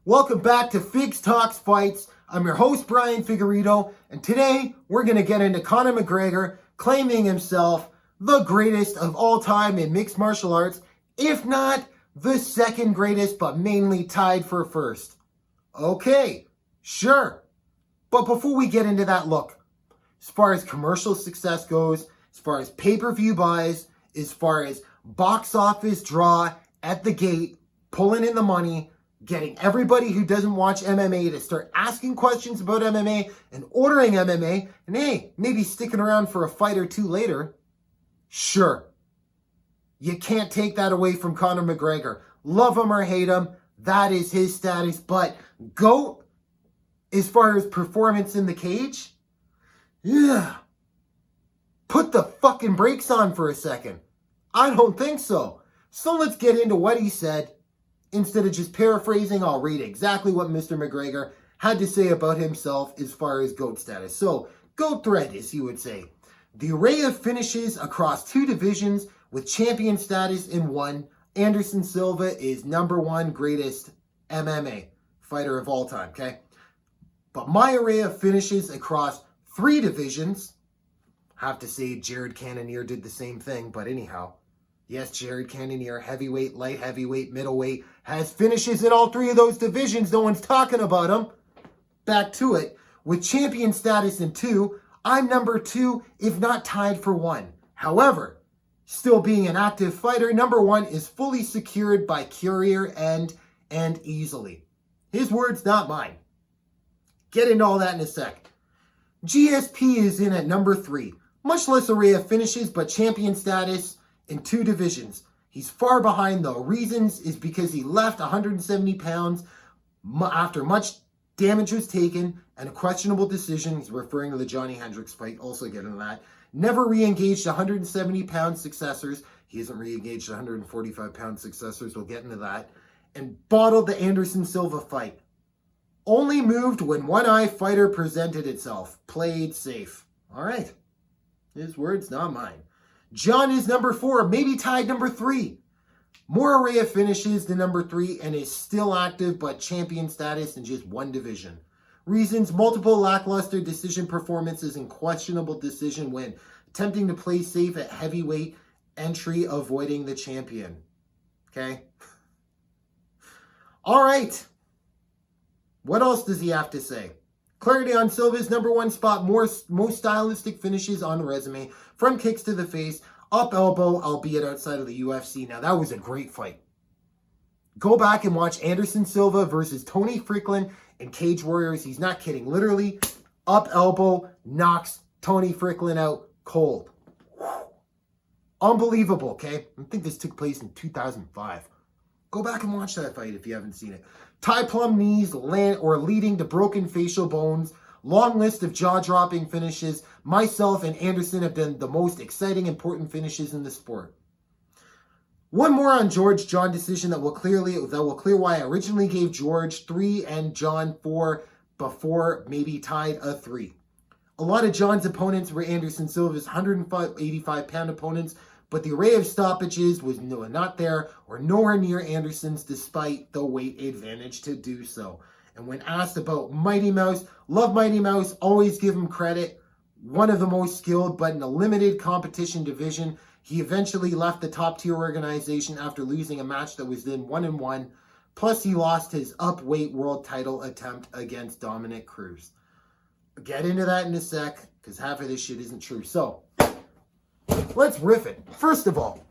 Welcome back to Figs Talks Fights. I'm your host, Brian Figueredo, and today we're going to get into Conor McGregor claiming himself the greatest of all time in mixed martial arts, if not the second greatest, but mainly tied for first. Okay, sure. But before we get into that, look, as far as commercial success goes, as far as pay-per-view buys, as far as box office draw at the gate, pulling in the money, getting everybody who doesn't watch MMA to start asking questions about MMA and ordering MMA, and hey, maybe sticking around for a fight or two later. Sure. You can't take that away from Conor McGregor. Love him or hate him, that is his status. But GOAT, as far as performance in the cage, yeah. Put the fucking brakes on for a second. I don't think so. So let's get into what he said. Instead of just paraphrasing, I'll read exactly what Mr. McGregor had to say about himself as far as GOAT status. So, GOAT thread, as you would say. The array of finishes across two divisions with champion status in one. Anderson Silva is number one greatest MMA fighter of all time, okay? But my array of finishes across three divisions, have to say Jared Cannonier did the same thing, but anyhow. Yes, Jared Cannonier, heavyweight, light heavyweight, middleweight, has finishes in all three of those divisions. No one's talking about him. Back to it. With champion status in two, I'm number two, if not tied for one. However, still being an active fighter, number one is fully secured by Career and easily. His words, not mine. Get into all that in a sec. GSP is in at number three. Much less array of finishes, but champion status in two divisions. He's far behind though. Reasons is because he left 170 pounds after much damage was taken and a questionable decision. He's referring to the Johnny Hendricks fight. Also get into that. Never re-engaged 170-pound successors. He hasn't re-engaged 145-pound successors. We'll get into that. And bottled the Anderson Silva fight. Only moved when one-eye fighter presented itself. Played safe. All right. His words, not mine. John is number four, maybe tied number three. More array of finishes than number three and is still active but champion status in just one division. Reasons, multiple lackluster decision performances and questionable decision win. Attempting to play safe at heavyweight entry, avoiding the champion. Okay? All right. What else does he have to say? Clarity on Silva's number one spot, most stylistic finishes on the resume, from kicks to the face, up elbow, albeit outside of the UFC. Now, that was a great fight. Go back and watch Anderson Silva versus Tony Freakland in Cage Warriors. He's not kidding. Literally, up elbow, knocks Tony Freakland out cold. Unbelievable, okay? I think this took place in 2005. Go back and watch that fight if you haven't seen it. Tie plum knees leading to broken facial bones. Long list of jaw-dropping finishes. Myself and Anderson have done the most exciting, important finishes in the sport. One more on George John decision that will clear why I originally gave George 3 and John 4 before maybe tied a 3. A lot of John's opponents were Anderson Silva's 185-pound opponents, but the array of stoppages was not there or nowhere near Anderson's despite the weight advantage to do so. And when asked about Mighty Mouse, love Mighty Mouse, always give him credit. One of the most skilled, but in a limited competition division. He eventually left the top tier organization after losing a match that was then 1-1. Plus he lost his upweight world title attempt against Dominic Cruz. Get into that in a sec, because half of this shit isn't true. So, let's riff it. First of all,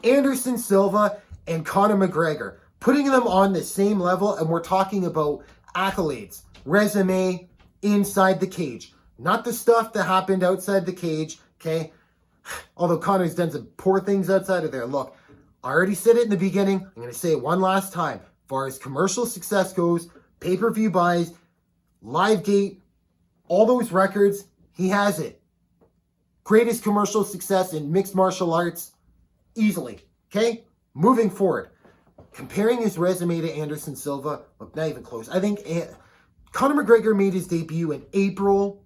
Anderson Silva and Conor McGregor, putting them on the same level, and we're talking about accolades, resume, inside the cage. Not the stuff that happened outside the cage, okay? Although Conor's done some poor things outside of there. Look, I already said it in the beginning. I'm going to say it one last time. As far as commercial success goes, pay-per-view buys, live gate, all those records, he has it. Greatest commercial success in mixed martial arts, easily. Okay? Moving forward. Comparing his resume to Anderson Silva, look, not even close. I think Conor McGregor made his debut in April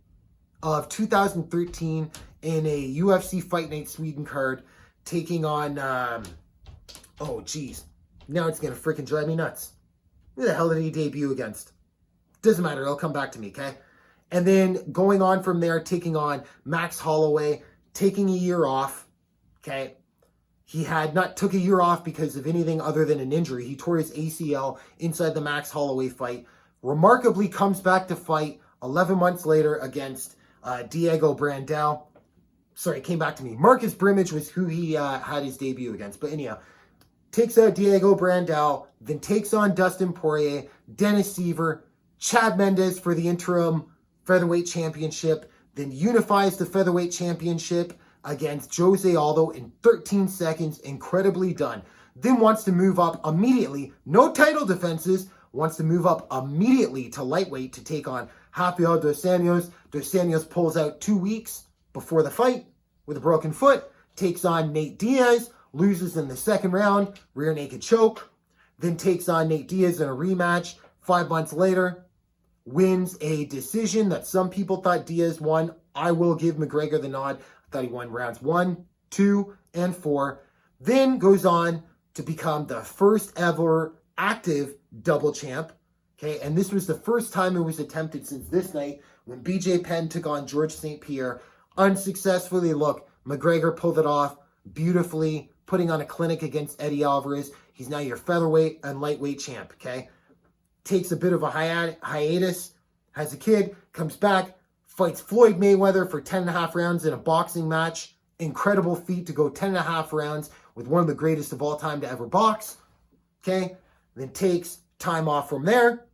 of 2013 in a UFC Fight Night Sweden card, taking on, oh geez, now it's going to freaking drive me nuts. Who the hell did he debut against? Doesn't matter. It'll come back to me, okay? And then going on from there, taking on Max Holloway, taking a year off, okay? He had not took a year off because of anything other than an injury. He tore his ACL inside the Max Holloway fight. Remarkably comes back to fight 11 months later against Diego Brandao. Sorry, it came back to me. Marcus Brimage was who he had his debut against. But anyhow, takes out Diego Brandao, then takes on Dustin Poirier, Dennis Seaver, Chad Mendes for the interim featherweight championship, then unifies the featherweight championship against Jose Aldo in 13 seconds. Incredibly done. Then wants to move up immediately. No title defenses. Wants to move up immediately to lightweight to take on Rafael Dos Anjos. Dos Anjos pulls out 2 weeks before the fight with a broken foot. Takes on Nate Diaz. Loses in the second round. Rear naked choke. Then takes on Nate Diaz in a rematch 5 months later. Wins a decision that some people thought Diaz won. I will give McGregor the nod. I thought he won rounds 1, 2, and 4. Then goes on to become the first ever active double champ. Okay, and this was the first time it was attempted since this night when BJ Penn took on George St. Pierre. Unsuccessfully. Look, McGregor pulled it off beautifully, putting on a clinic against Eddie Alvarez. He's now your featherweight and lightweight champ, okay? Takes a bit of a hiatus, has a kid, comes back, fights Floyd Mayweather for 10.5 rounds in a boxing match. Incredible feat to go 10.5 rounds with one of the greatest of all time to ever box, okay? Then takes time off from there,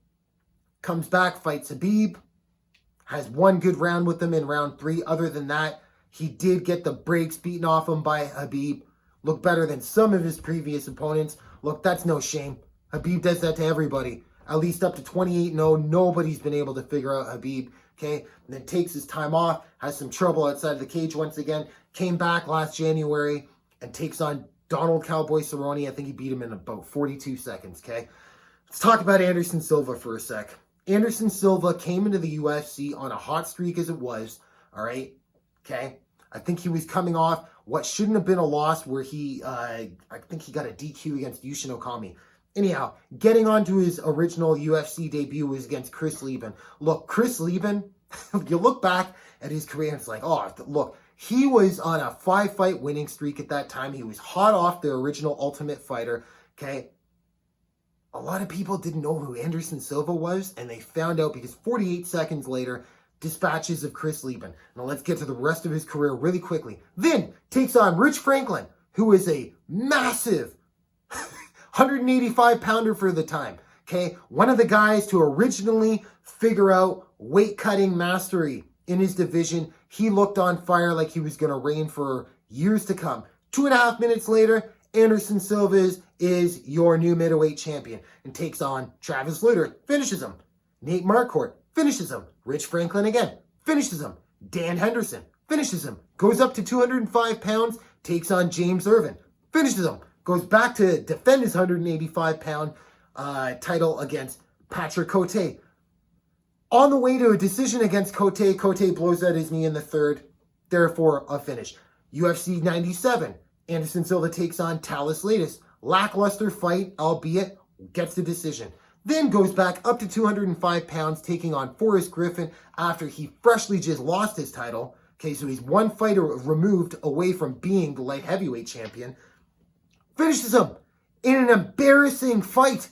comes back, fights Habib, has one good round with him in round 3. Other than that, he did get the brakes beaten off him by Habib. Looked better than some of his previous opponents. Look, that's no shame. Habib does that to everybody. At least up to 28-0, nobody's been able to figure out Habib, okay? And then takes his time off, has some trouble outside of the cage once again, came back last January and takes on Donald Cowboy Cerrone. I think he beat him in about 42 seconds, okay? Let's talk about Anderson Silva for a sec. Anderson Silva came into the UFC on a hot streak as it was, all right? Okay? I think he was coming off what shouldn't have been a loss where I think he got a DQ against Yushin Okami. Anyhow, getting on to his original UFC debut was against Chris Lieben. Look, Chris Lieben, you look back at his career and it's like, oh, look, he was on a 5-fight winning streak at that time. He was hot off the original Ultimate Fighter, okay? A lot of people didn't know who Anderson Silva was, and they found out because 48 seconds later, dispatches of Chris Lieben. Now let's get to the rest of his career really quickly. Then takes on Rich Franklin, who is a massive 185-pounder for the time. Okay, one of the guys to originally figure out weight cutting mastery in his division. He looked on fire like he was going to reign for years to come. 2.5 minutes later, Anderson Silva is your new middleweight champion and takes on Travis Lutter, finishes him. Nate Marquardt finishes him. Rich Franklin again, finishes him. Dan Henderson finishes him. Goes up to 205 pounds, takes on James Irvin, finishes him. Goes back to defend his 185-pound title against Patrick Cote. On the way to a decision against Cote, Cote blows out his knee in the third, therefore a finish. UFC 97, Anderson Silva takes on Talis Latis. Lackluster fight, albeit gets the decision. Then goes back up to 205 pounds, taking on Forrest Griffin after he freshly just lost his title. Okay, so he's one fighter removed away from being the light heavyweight champion. Finishes him in an embarrassing fight.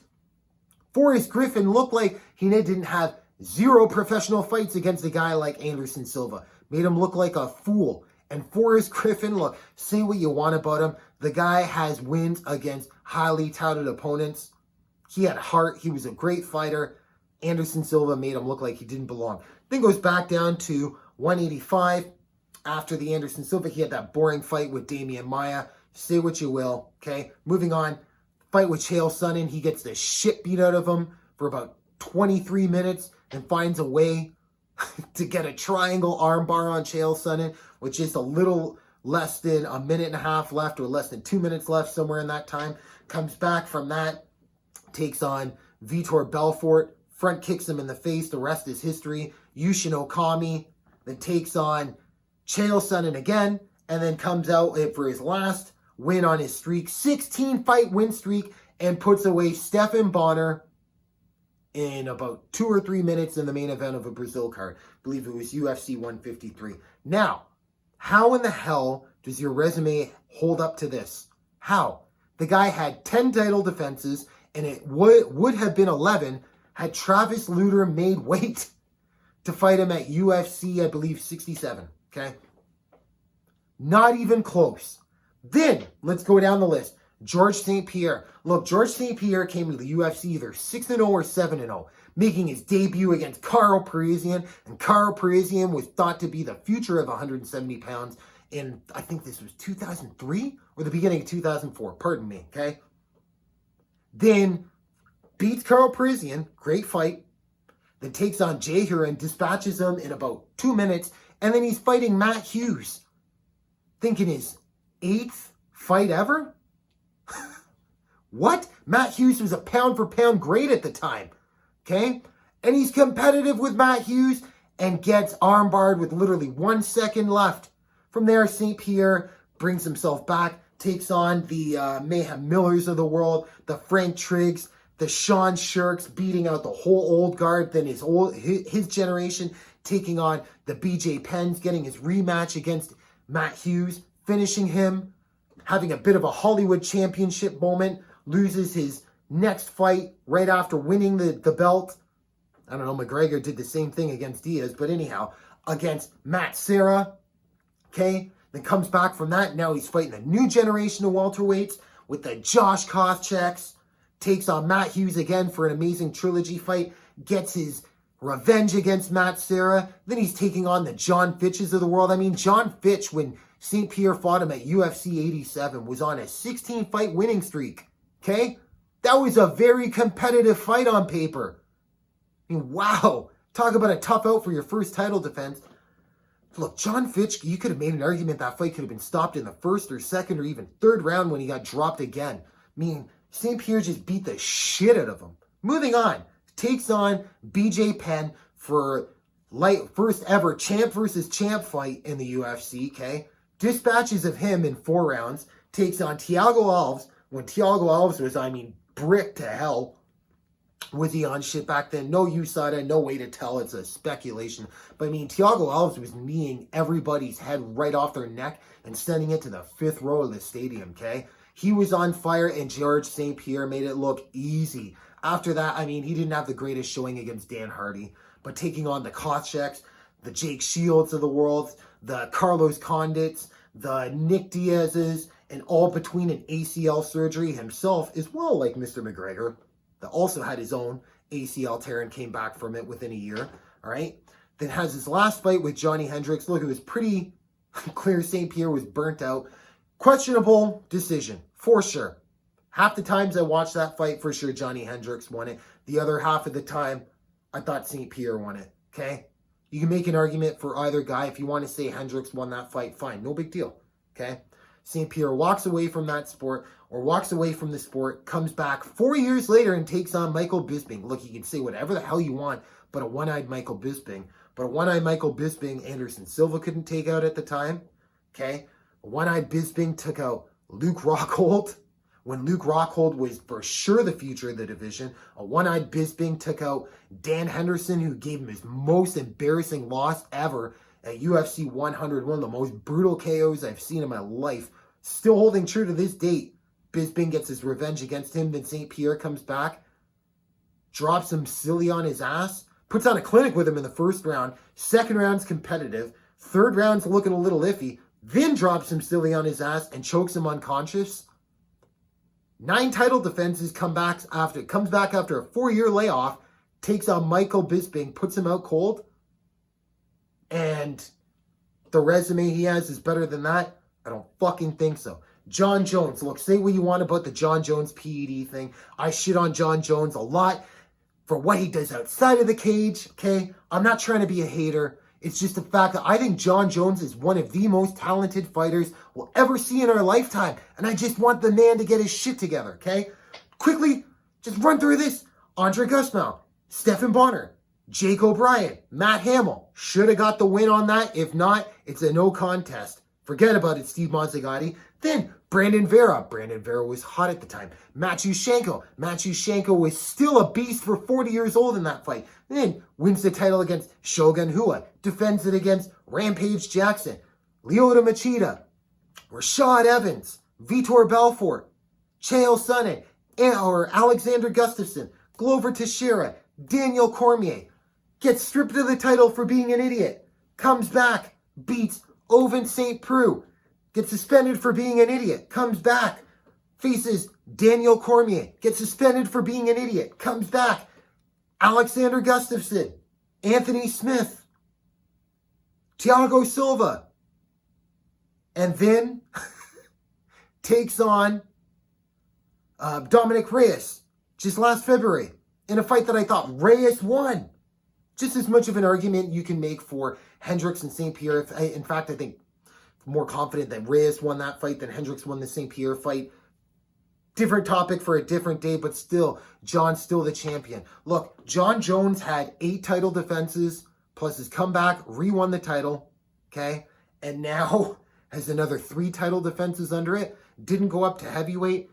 Forrest Griffin looked like he didn't have 0 professional fights against a guy like Anderson Silva. Made him look like a fool. And Forrest Griffin, look, say what you want about him. The guy has wins against highly touted opponents. He had heart. He was a great fighter. Anderson Silva made him look like he didn't belong. Then goes back down to 185. After the Anderson Silva, he had that boring fight with Damian Maia. Say what you will, okay? Moving on. Fight with Chael Sonnen. He gets the shit beat out of him for about 23 minutes and finds a way to get a triangle armbar on Chael Sonnen with just a little less than a minute and a half left or less than 2 minutes left, somewhere in that time. Comes back from that, takes on Vitor Belfort, front kicks him in the face. The rest is history. Yushin Okami then takes on Chael Sonnen again and then comes out for his last win on his streak, 16-fight win streak, and puts away Stephan Bonner in about 2 or 3 minutes in the main event of a Brazil card. I believe it was UFC 153. Now, how in the hell does your resume hold up to this? How? The guy had 10 title defenses, and it would have been 11 had Travis Lutter made weight to fight him at UFC, I believe, 67. Okay? Not even close. Then, let's go down the list. George St. Pierre. Look, George St. Pierre came to the UFC either 6-0 or 7-0, making his debut against Karo Parisyan, and Karo Parisyan was thought to be the future of 170 pounds in, I think this was 2003 or the beginning of 2004, pardon me, okay? Then beats Karo Parisyan, great fight, then takes on Jahir and dispatches him in about 2 minutes, and then he's fighting Matt Hughes, thinking his 8th fight ever? What? Matt Hughes was a pound-for-pound great at the time, okay? And he's competitive with Matt Hughes and gets armbarred with literally 1 second left. From there, St. Pierre brings himself back, takes on the Mayhem Millers of the world, the Frank Triggs, the Sean Shirks, beating out the whole old guard, then his generation taking on the BJ Penns, getting his rematch against Matt Hughes, finishing him, having a bit of a Hollywood championship moment, loses his next fight right after winning the belt. I don't know, McGregor did the same thing against Diaz, but anyhow, against Matt Serra, okay? Then comes back from that. Now he's fighting a new generation of welterweights with the Josh Koscheck's, takes on Matt Hughes again for an amazing trilogy fight, gets his revenge against Matt Serra. Then he's taking on the John Fitches of the world. I mean, John Fitch, when St. Pierre fought him at UFC 87, was on a 16-fight winning streak. Okay? That was a very competitive fight on paper. I mean, wow. Talk about a tough out for your first title defense. Look, John Fitch, you could have made an argument that fight could have been stopped in the first or second or even third round when he got dropped again. I mean, St. Pierre just beat the shit out of him. Moving on. Takes on BJ Penn for first ever champ versus champ fight in the UFC, okay? Dispatches of him in 4 rounds. Takes on Thiago Alves. When Thiago Alves was, brick to hell. Was he on shit back then? No USADA, no way to tell. It's a speculation. But Thiago Alves was kneeing everybody's head right off their neck and sending it to the 5th row of the stadium, okay? He was on fire, and George St. Pierre made it look easy. After that, he didn't have the greatest showing against Dan Hardy. But taking on the Koscheck's, the Jake Shields of the world, the Carlos Condits, the Nick Diaz's, and all between an ACL surgery himself, as well, like Mr. McGregor, that also had his own ACL tear and came back from it within a year, all right? Then has his last fight with Johnny Hendricks. Look, it was pretty clear St. Pierre was burnt out. Questionable decision, for sure. Half the times I watched that fight, for sure, Johnny Hendricks won it. The other half of the time, I thought St. Pierre won it, okay? You can make an argument for either guy. If you want to say Hendricks won that fight, fine, no big deal, okay? St. Pierre walks away from that sport, or walks away from the sport, comes back 4 years later and takes on Michael Bisping. Look, you can say whatever the hell you want, but a one-eyed Michael Bisping. But a one-eyed Michael Bisping, Anderson Silva couldn't take out at the time, okay? A one-eyed Bisping took out Luke Rockhold when Luke Rockhold was for sure the future of the division. A one-eyed Bisping took out Dan Henderson, who gave him his most embarrassing loss ever at UFC 100, one of the most brutal KOs I've seen in my life. Still holding true to this date. Bisping gets his revenge against him, then St. Pierre comes back, drops him silly on his ass, puts on a clinic with him in the first round. Second round's competitive. Third round's looking a little iffy. Then drops him silly on his ass and chokes him unconscious. 9 title defenses, comes back after a 4-year layoff, takes on Michael Bisping, puts him out cold. And the resume he has is better than that? I don't fucking think so. John Jones, look, say what you want about the John Jones PED thing. I shit on John Jones a lot for what he does outside of the cage, okay? I'm not trying to be a hater. It's just the fact that I think John Jones is one of the most talented fighters we'll ever see in our lifetime. And I just want the man to get his shit together, okay? Quickly, just run through this. Andre Gusmao, Stephen Bonner, Jake O'Brien, Matt Hamill. Should have got the win on that. If not, it's a no contest. Forget about it, Steve Mazzagatti. Then Brandon Vera was hot at the time. Matyushenko was still a beast for 40 years old in that fight. And then wins the title against Shogun Rua, defends it against Rampage Jackson, Lyoto Machida, Rashad Evans, Vitor Belfort, Chael Sonnen, or Alexander Gustafsson, Glover Teixeira, Daniel Cormier, gets stripped of the title for being an idiot, comes back, beats Ovince St. Preux, gets suspended for being an idiot, comes back, faces Daniel Cormier, gets suspended for being an idiot, comes back, Alexander Gustafsson, Anthony Smith, Thiago Silva, and then takes on Dominic Reyes just last February in a fight that I thought Reyes won. Just as much of an argument you can make for Hendricks and St. Pierre. In fact, I think more confident that Reyes won that fight than Hendricks won the St. Pierre fight. Different topic for a different day, but still, John's still the champion. Look, John Jones had 8 title defenses, plus his comeback, re-won the title, okay? And now has another 3 title defenses under it. Didn't go up to heavyweight.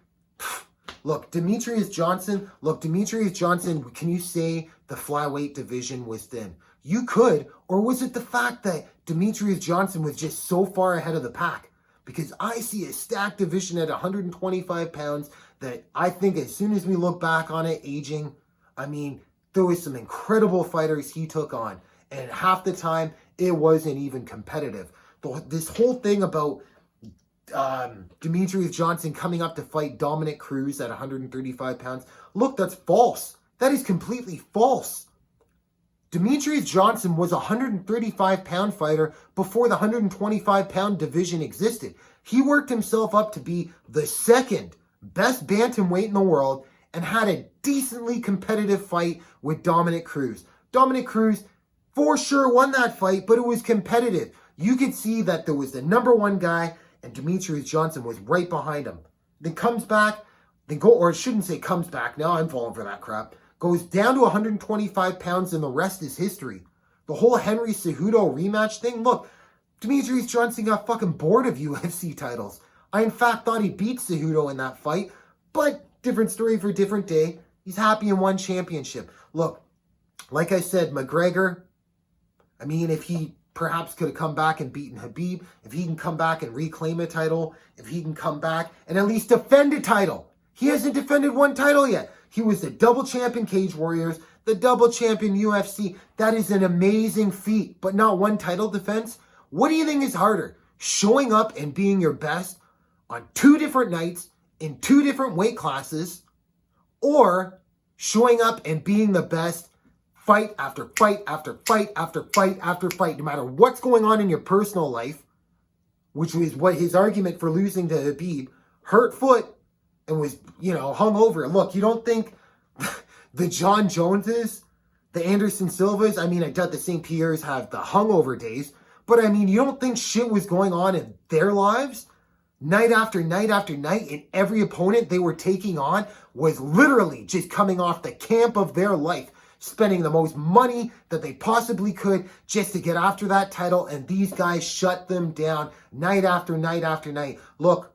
Look, Demetrius Johnson, can you say the flyweight division was thin? You could, or was it the fact that Demetrius Johnson was just so far ahead of the pack? Because I see a stacked division at 125 pounds that I think as soon as we look back on it, aging, I mean, there was some incredible fighters he took on. And half the time, it wasn't even competitive. This whole thing about Demetrius Johnson coming up to fight Dominic Cruz at 135 pounds. Look, that's false. That is completely false. Demetrius Johnson was a 135-pound fighter before the 125-pound division existed. He worked himself up to be the second best bantamweight in the world and had a decently competitive fight with Dominic Cruz. Dominic Cruz for sure won that fight, but it was competitive. You could see that there was the number one guy and Demetrius Johnson was right behind him. Then comes back, or I shouldn't say comes back, now I'm falling for that crap. Goes down to 125 pounds and the rest is history. The whole Henry Cejudo rematch thing, look, Demetrius Johnson got fucking bored of UFC titles. I in fact thought he beat Cejudo in that fight, but different story for a different day. He's happy in one championship. Look, like I said, McGregor, I mean, if he perhaps could have come back and beaten Khabib, if he can come back and reclaim a title, if he can come back and at least defend a title. He hasn't defended one title yet. He was the double champion Cage Warriors, the double champion UFC. That is an amazing feat, but not one title defense. What do you think is harder? Showing up and being your best on 2 different nights in 2 different weight classes, or showing up and being the best fight after fight after fight after fight after fight, no matter what's going on in your personal life, which was what his argument for losing to Khabib, hurt foot and was, hung over. Look, you don't think the John Joneses, the Anderson Silvas, I mean, I doubt the St. Pierres have the hungover days, but I mean, you don't think shit was going on in their lives? Night after night after night, and every opponent they were taking on was literally just coming off the camp of their life, spending the most money that they possibly could just to get after that title, and these guys shut them down night after night after night. Look,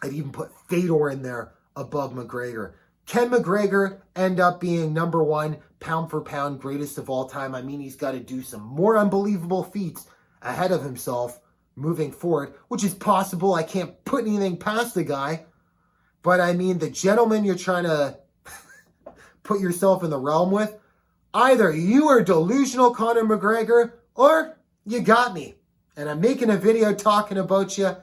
I'd even put Fedor in there above McGregor. Can McGregor end up being number 1 pound for pound greatest of all time? I mean, he's got to do some more unbelievable feats ahead of himself moving forward, which is possible. I can't put anything past the guy, but I mean, the gentleman you're trying to put yourself in the realm with, either you are delusional Conor McGregor, or you got me. And I'm making a video talking about you,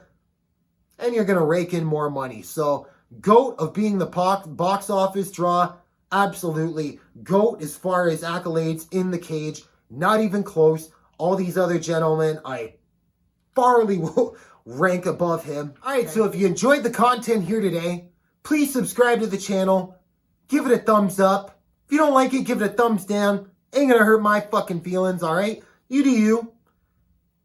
and you're going to rake in more money. So, GOAT of being the box office draw, absolutely. GOAT as far as accolades in the cage, not even close. All these other gentlemen, I farly will rank above him. Alright, so if you enjoyed the content here today, please subscribe to the channel. Give it a thumbs up. If you don't like it, give it a thumbs down. Ain't gonna hurt my fucking feelings, alright? You do you.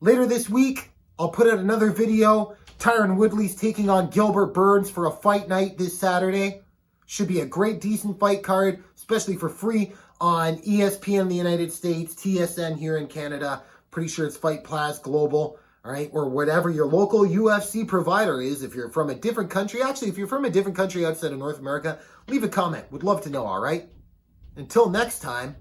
Later this week, I'll put out another video. Tyron Woodley's taking on Gilbert Burns for a fight night this Saturday. Should be a great, decent fight card, especially for free on ESPN in the United States, TSN here in Canada. Pretty sure it's Fight Plus Global. all right, or whatever your local UFC provider is. If you're from a different country, actually, if you're from a different country outside of North America, leave a comment. Would love to know, all right? Until next time.